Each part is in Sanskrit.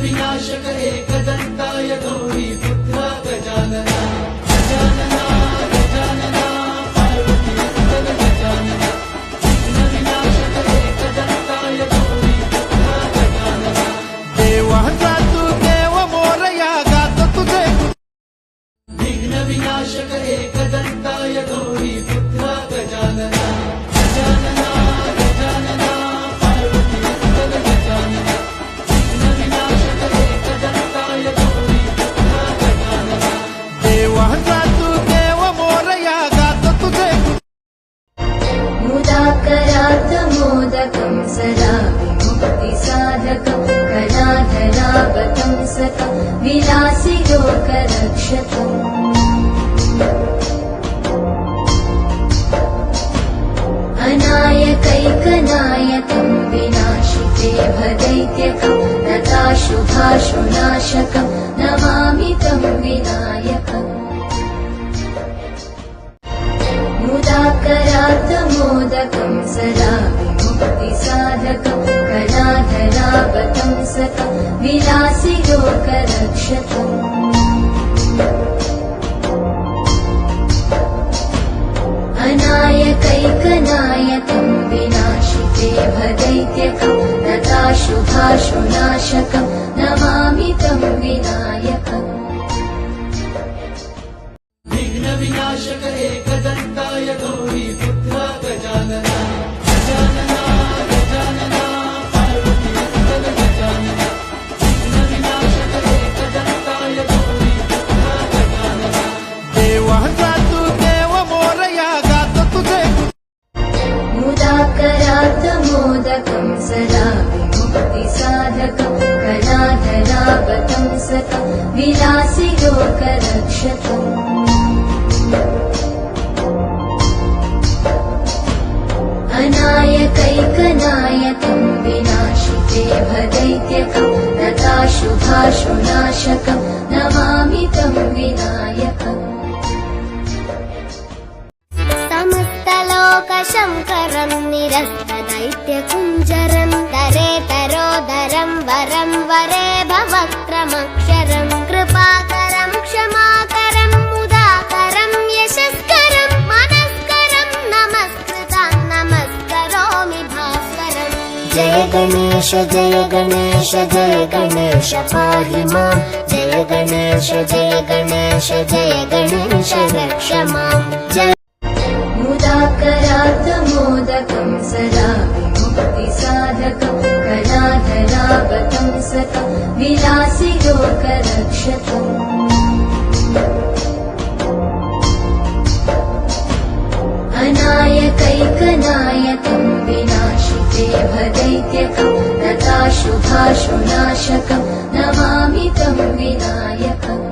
विनाशक एकदन्ताय गौरी पुत्र गजानना गजानना गजानना पार्वतीपुत्र गजानना विघ्न विनाशक एकदन्ताय गौरी पुत्र गजानना देवा जातु देव मोरया गात तुझे विघ्न विनाशक एकदन्ताय गौरी पुत्र गजानना गजानना गजानना पार्वतीपुत्र गजानना विघ्न विनाशक एकदन्ताय गौरी पुत्र गजानना देवा जातु देव मोरया गात तुझे मुदाकरात् मोदकं सदा विमुक्तिसाधकं कलाधरावतं सतं विलासिलोकरक्षकम् अनायकैकनायकं विनाशिते भदैत्यकं नताशुभाशुनाशकं नमामि तं विनायकम् मुदाकरात् मोदकं सदा विमुक्तिसाधकं कलाधरावतं सतं विलासिलोकरक्षकम् अनायकैकनायकं विनाशिते भदैत्यकं नताशुभाशुनाशकं नमामि तं विनायकम् विघ्न विनाशक एकदन्ताय गौरी पुत्र गजानना गजानना गजानना पार्वतीपुत्र गजानना विघ्न विनाशक एकदन्ताय गौरी पुत्र गजानना देवा जातु देव मोरया गात तुझे मुदाकरात् मोदकं सदा विमुक्तिसाधकं कलाधरावतं सतं विलासिलोकरक्षकम् अनायकैकनायकं विनाशिते भदैत्यकं नताशुभाशुनाशकं नमामि तं विनायकम् समस्तलोकशङ्करं निरस्तदैत्यकुञ्जरं तरेतरोदरं वरं वरे भवक्रमक्षरं कृपाकरं क्षमाकरं मुदाकरं यशस्करं मनस्करं नमस्कृतं नमस्करोमि भास्करम् जय गणेश पाहि मां जय गणेश रक्ष मां जय मुदाकरात् मोदकं सदा विमुक्तिसाधकं कलाधरावतं सतं विलासिलोकरक्षकम् अनायकैकनायकं विनाशिते भदैत्यकं नताशुभाशुनाशकं नमामि तं विनायकम्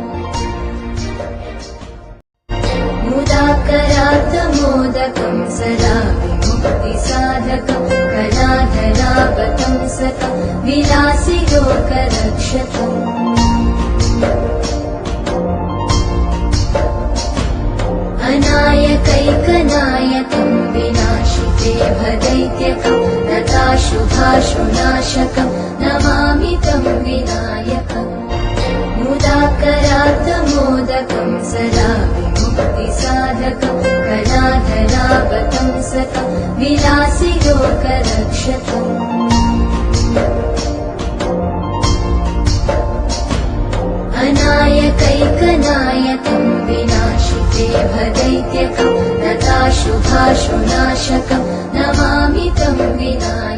मुदाकरात् मोदकं सदा विमुक्तिसाधकं कलाधरावतं सतं विलासिलोकरक्षकम् अनायकैकनायकं विनाशिते भदैत्यकं नताशुभाशुनाशकं नमामि तं विनायकम् मुदाकरात् मोदकं सदा विमुक्तिसाधकं कलाधरावतं सतं विलासिलोकरक्षकम् अनायकैकनायकं विनाशिते भदैत्यकं नताशुभाशुनाशकं नमामि तं विनायकम्